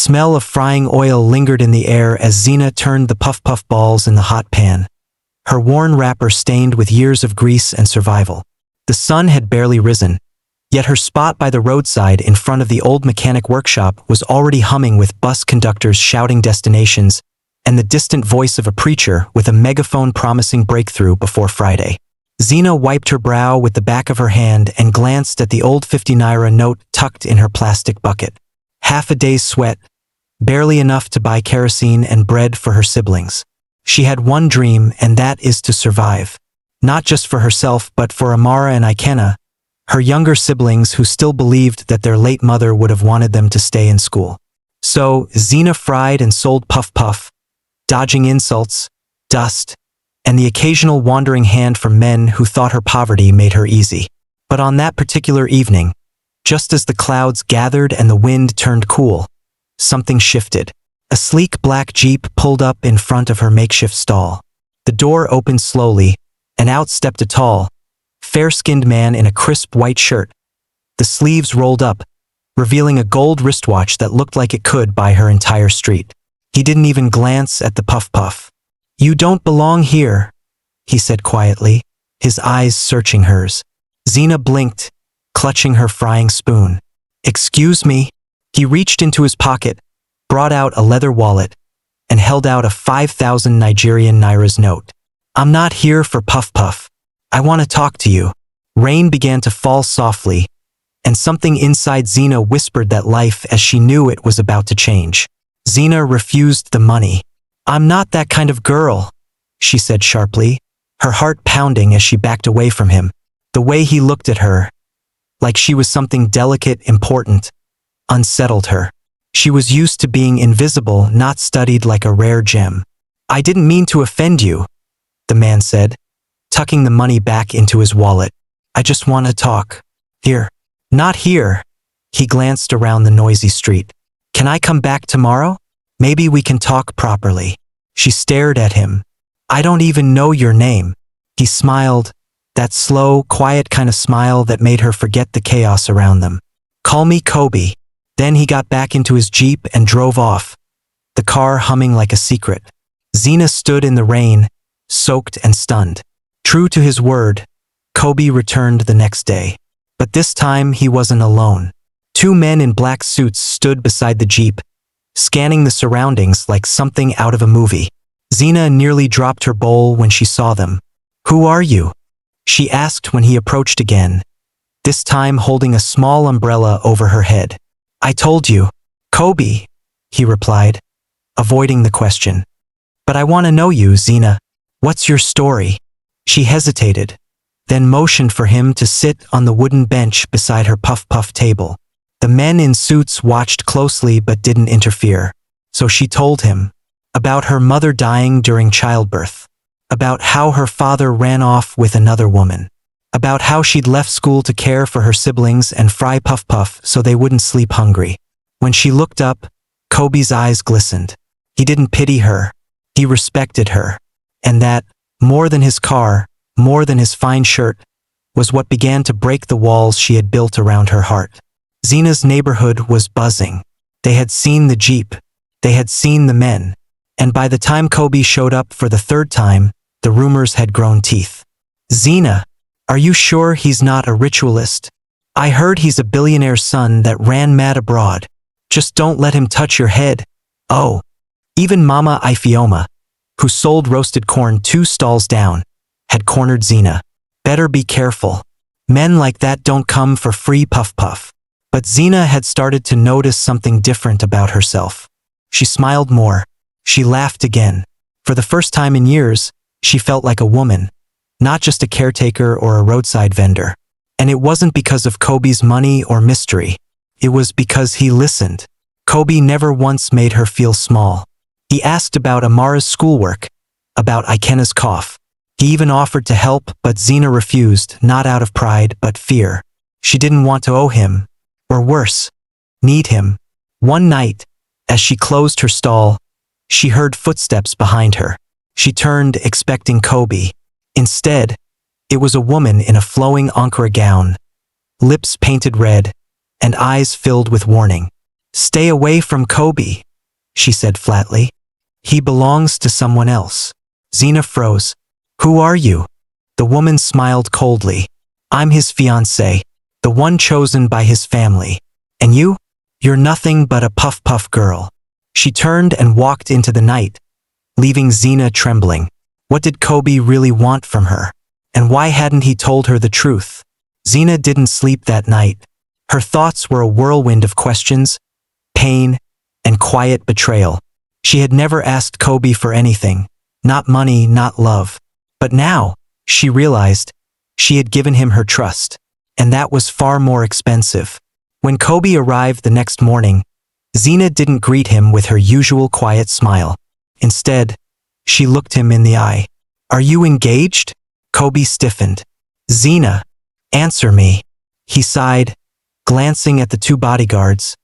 smell of frying oil lingered in the air as Zina turned the puff-puff balls in the hot pan, her worn wrapper stained with years of grease and survival. The sun had barely risen, yet her spot by the roadside in front of the old mechanic workshop was already humming with bus conductors shouting destinations and the distant voice of a preacher with a megaphone promising breakthrough before Friday. Zina wiped her brow with the back of her hand and glanced at the old 50 naira note tucked in her plastic bucket. Half a day's sweat, barely enough to buy kerosene and bread for her siblings. She had one dream, and that is to survive. Not just for herself, but for Amara and Ikena, her younger siblings who still believed that their late mother would have wanted them to stay in school. So, Zina fried and sold puff-puff, dodging insults, dust, and the occasional wandering hand from men who thought her poverty made her easy. But on that particular evening, just as the clouds gathered and the wind turned cool, something shifted. A sleek black Jeep pulled up in front of her makeshift stall. The door opened slowly, and out stepped a tall, fair-skinned man in a crisp white shirt. The sleeves rolled up, revealing a gold wristwatch that looked like it could buy her entire street. He didn't even glance at the puff-puff. "You don't belong here," he said quietly, his eyes searching hers. Zina blinked, clutching her frying spoon. "Excuse me?" He reached into his pocket, brought out a leather wallet, and held out a 5,000 Nigerian nairas note. "I'm not here for puff-puff. I want to talk to you." Rain began to fall softly, and something inside Zina whispered that life as she knew it was about to change. Zina refused the money. "I'm not that kind of girl," she said sharply, her heart pounding as she backed away from him. The way he looked at her, like she was something delicate, important, unsettled her. She was used to being invisible, not studied like a rare gem. "I didn't mean to offend you," the man said, tucking the money back into his wallet. "I just want to talk. Here." "Not here." He glanced around the noisy street. "Can I come back tomorrow? Maybe we can talk properly." She stared at him. "I don't even know your name." He smiled, that slow, quiet kind of smile that made her forget the chaos around them. "Call me Kobe." Then he got back into his Jeep and drove off, the car humming like a secret. Zina stood in the rain, soaked and stunned. True to his word, Kobe returned the next day. But this time he wasn't alone. Two men in black suits stood beside the Jeep, scanning the surroundings like something out of a movie. Zina nearly dropped her bowl when she saw them. "Who are you?" she asked when he approached again, this time holding a small umbrella over her head. "I told you, Kobe," he replied, avoiding the question. "But I want to know you, Zina. What's your story?" She hesitated, then motioned for him to sit on the wooden bench beside her puff-puff table. The men in suits watched closely but didn't interfere. So she told him about her mother dying during childbirth, about how her father ran off with another woman, about how she'd left school to care for her siblings and fry puff-puff so they wouldn't sleep hungry. When she looked up, Kobe's eyes glistened. He didn't pity her. He respected her. And that, more than his car, more than his fine shirt, was what began to break the walls she had built around her heart. Zina's neighborhood was buzzing. They had seen the Jeep. They had seen the men. And by the time Kobe showed up for the third time, the rumors had grown teeth. "Zina, are you sure he's not a ritualist? I heard he's a billionaire's son that ran mad abroad. Just don't let him touch your head." Oh, even Mama Ifioma, who sold roasted corn 2 stalls down, had cornered Zina. "Better be careful. Men like that don't come for free puff-puff." But Zina had started to notice something different about herself. She smiled more. She laughed again. For the first time in years, she felt like a woman, not just a caretaker or a roadside vendor. And it wasn't because of Kobe's money or mystery. It was because he listened. Kobe never once made her feel small. He asked about Amara's schoolwork, about Ikena's cough. He even offered to help, but Zina refused, not out of pride, but fear. She didn't want to owe him, or worse, need him. One night, as she closed her stall, she heard footsteps behind her. She turned, expecting Kobe. Instead, it was a woman in a flowing Ankara gown, lips painted red, and eyes filled with warning. Stay away from Kobe, she said flatly. He belongs to someone else. Zina froze. Who are you? The woman smiled coldly. I'm his fiancée, the one chosen by his family. And you? You're nothing but a puff-puff girl. She turned and walked into the night, leaving Zina trembling. What did Kobe really want from her? And why hadn't he told her the truth? Zina didn't sleep that night. Her thoughts were a whirlwind of questions, pain, and quiet betrayal. She had never asked Kobe for anything, not money, not love. But now, she realized, she had given him her trust, and that was far more expensive. When Kobe arrived the next morning, Zina didn't greet him with her usual quiet smile. Instead, she looked him in the eye. Are you engaged? Kobe stiffened. Zina, answer me. He sighed, glancing at the two bodyguards,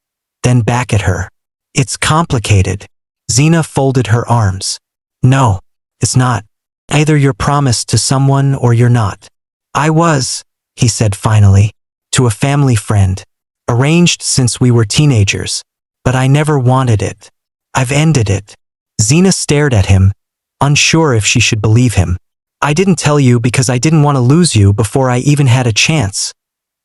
then back at her. It's complicated. Zina folded her arms. No, it's not. Either you're promised to someone or you're not. I was, he said finally, to a family friend, arranged since we were teenagers, but I never wanted it. I've ended it. Zina stared at him, unsure if she should believe him. I didn't tell you because I didn't want to lose you before I even had a chance,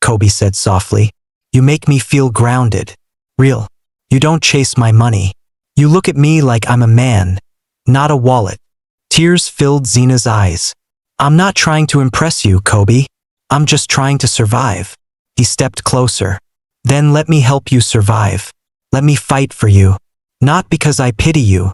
Kobe said softly. You make me feel grounded. Real. You don't chase my money. You look at me like I'm a man, not a wallet. Tears filled Zina's eyes. I'm not trying to impress you, Kobe. I'm just trying to survive. He stepped closer. Then let me help you survive. Let me fight for you. Not because I pity you,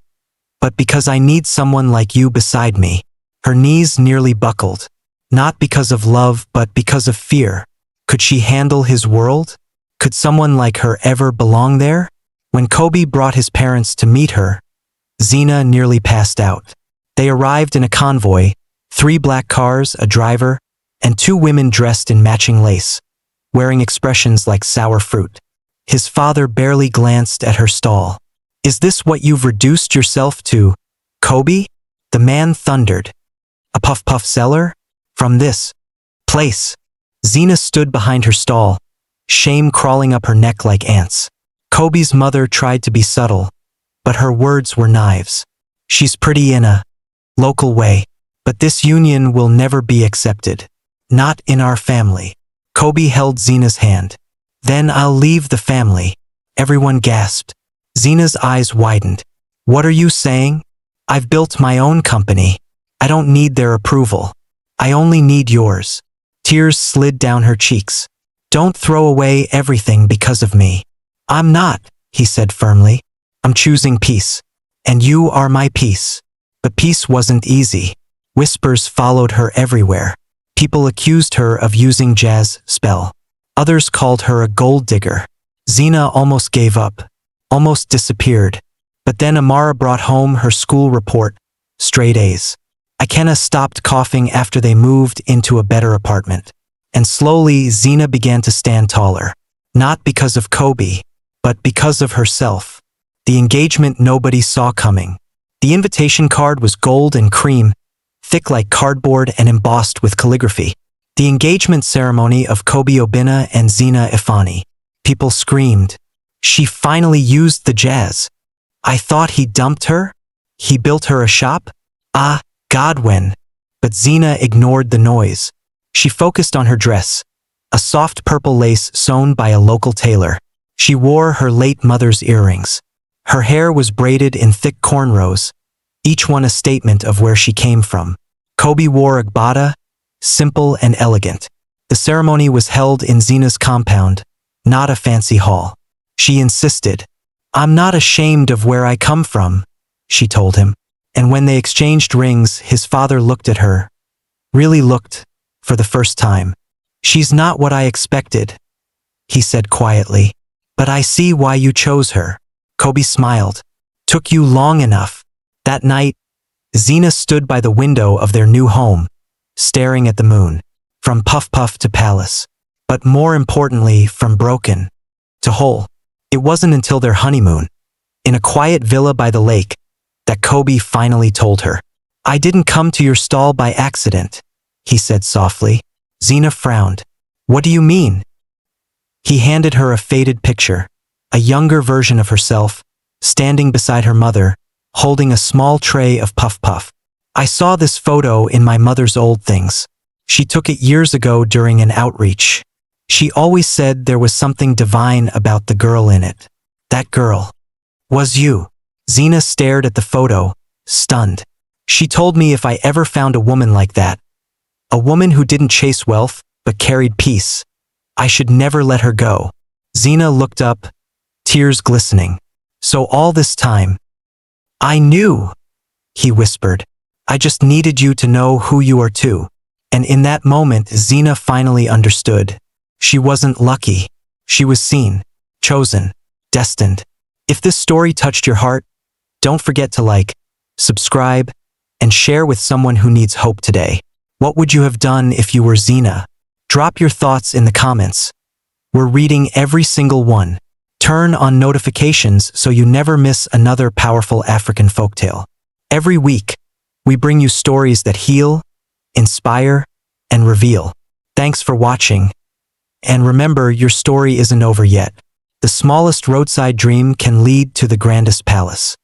but because I need someone like you beside me. Her knees nearly buckled. Not because of love, but because of fear. Could she handle his world? Could someone like her ever belong there? When Kobe brought his parents to meet her, Zina nearly passed out. They arrived in a convoy, 3 black cars, a driver, and 2 women dressed in matching lace, wearing expressions like sour fruit. His father barely glanced at her stall. Is this what you've reduced yourself to, Kobe? The man thundered. A puff-puff seller? From this place. Zina stood behind her stall, shame crawling up her neck like ants. Kobe's mother tried to be subtle, but her words were knives. She's pretty in a local way, but this union will never be accepted. Not in our family. Kobe held Zina's hand. Then I'll leave the family. Everyone gasped. Zina's eyes widened. What are you saying? I've built my own company. I don't need their approval. I only need yours. Tears slid down her cheeks. Don't throw away everything because of me. I'm not, he said firmly. I'm choosing peace. And you are my peace. But peace wasn't easy. Whispers followed her everywhere. People accused her of using jazz spell. Others called her a gold digger. Zina almost gave up, almost disappeared. But then Amara brought home her school report, straight A's. Ikenna stopped coughing after they moved into a better apartment. And slowly Zina began to stand taller. Not because of Kobe, but because of herself. The engagement nobody saw coming. The invitation card was gold and cream, thick like cardboard and embossed with calligraphy. The engagement ceremony of Kobe Obinna and Zina Ifani. People screamed. She finally used the jazz. I thought he dumped her? He built her a shop? Ah, Godwin. But Zina ignored the noise. She focused on her dress, a soft purple lace sewn by a local tailor. She wore her late mother's earrings. Her hair was braided in thick cornrows, each one a statement of where she came from. Kobe wore a gbada, simple and elegant. The ceremony was held in Zina's compound, not a fancy hall. She insisted. I'm not ashamed of where I come from, she told him. And when they exchanged rings, his father looked at her. Really looked, for the first time. She's not what I expected, he said quietly. But I see why you chose her. Kobe smiled. Took you long enough. That night, Zina stood by the window of their new home, staring at the moon, from puff-puff to palace. But more importantly, from broken to whole. It wasn't until their honeymoon, in a quiet villa by the lake, that Kobe finally told her. I didn't come to your stall by accident, he said softly. Zina frowned. What do you mean? He handed her a faded picture, a younger version of herself, standing beside her mother, holding a small tray of puff puff. I saw this photo in my mother's old things. She took it years ago during an outreach. She always said there was something divine about the girl in it. That girl was you. Zina stared at the photo, stunned. She told me if I ever found a woman like that, a woman who didn't chase wealth, but carried peace, I should never let her go. Zina looked up, tears glistening. So all this time, I knew, he whispered. I just needed you to know who you are too. And in that moment, Zina finally understood. She wasn't lucky. She was seen, chosen, destined. If this story touched your heart, don't forget to like, subscribe, and share with someone who needs hope today. What would you have done if you were Zina? Drop your thoughts in the comments. We're reading every single one. Turn on notifications so you never miss another powerful African folktale. Every week, we bring you stories that heal, inspire, and reveal. Thanks for watching. And remember, your story isn't over yet. The smallest roadside dream can lead to the grandest palace.